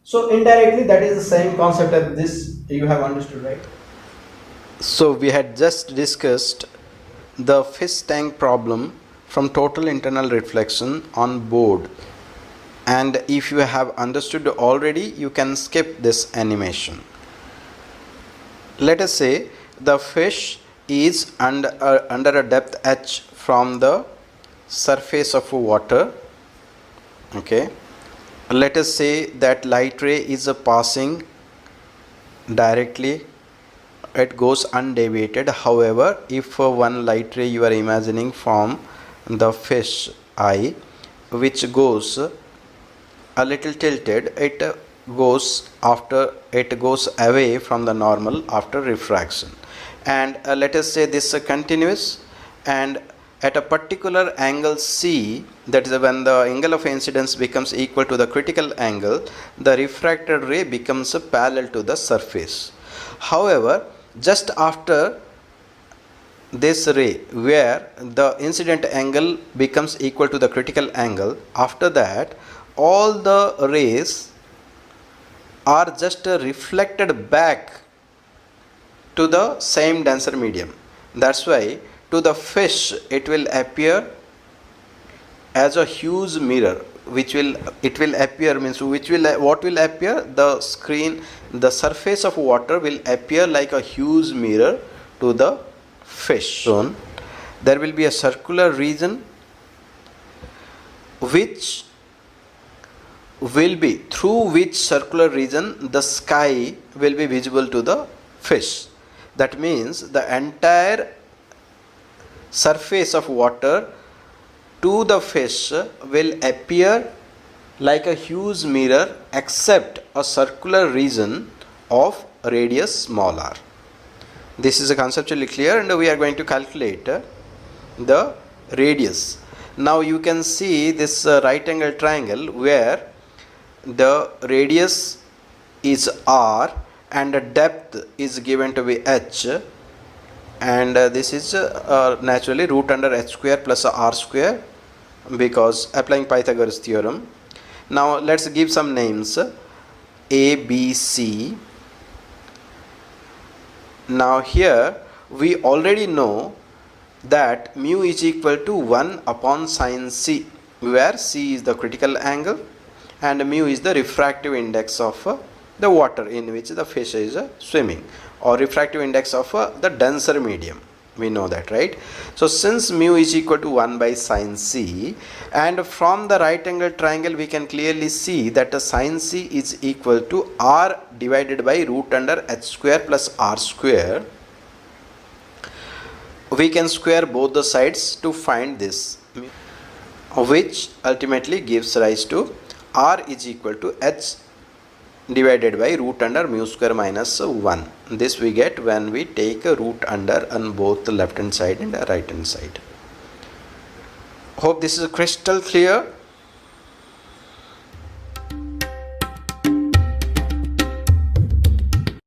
So indirectly that is the same concept as this you have understood, right? So we had just discussed the fish tank problem from total internal reflection on board, and if you have understood already, you can skip this animation. Let us say the fish is under a depth h from the surface of water. Okay, let us say that light ray is passing directly, it goes undeviated. However, if one light ray you are imagining from the fish eye, which goes a little tilted, it goes away from the normal after refraction, and let us say this continuous, and at a particular angle c, that is when the angle of incidence becomes equal to the critical angle, the refracted ray becomes parallel to the surface. However, just after this ray where the incident angle becomes equal to the critical angle, after that all the rays are just reflected back to the same denser medium. That's why to the fish it will appear as a huge mirror, which will it will appear means which will what will appear, the screen, the surface of water will appear like a huge mirror to the fish zone. There will be a circular region which will be through which circular region the sky will be visible to the fish. That means the entire surface of water to the fish will appear like a huge mirror except a circular region of radius small r. This is conceptually clear, and we are going to calculate the radius. Now you can see this right angle triangle where the radius is r and the depth is given to be h, and this is naturally root under h square plus r square, because applying Pythagoras theorem. Now let's give some names, a, b, c. Now here we already know that mu is equal to 1 upon sine c, where c is the critical angle and mu is the refractive index of the water in which the fish is swimming, or refractive index of the denser medium. We know that, right? So since mu is equal to 1 by sine c, and from the right angle triangle we can clearly see that the sine c is equal to r divided by root under h square plus r square, we can square both the sides to find this, which ultimately gives rise to r is equal to h divided by root under mu square minus 1. This we get when we take a root under on both the left hand side and the right hand side. Hope this is crystal clear.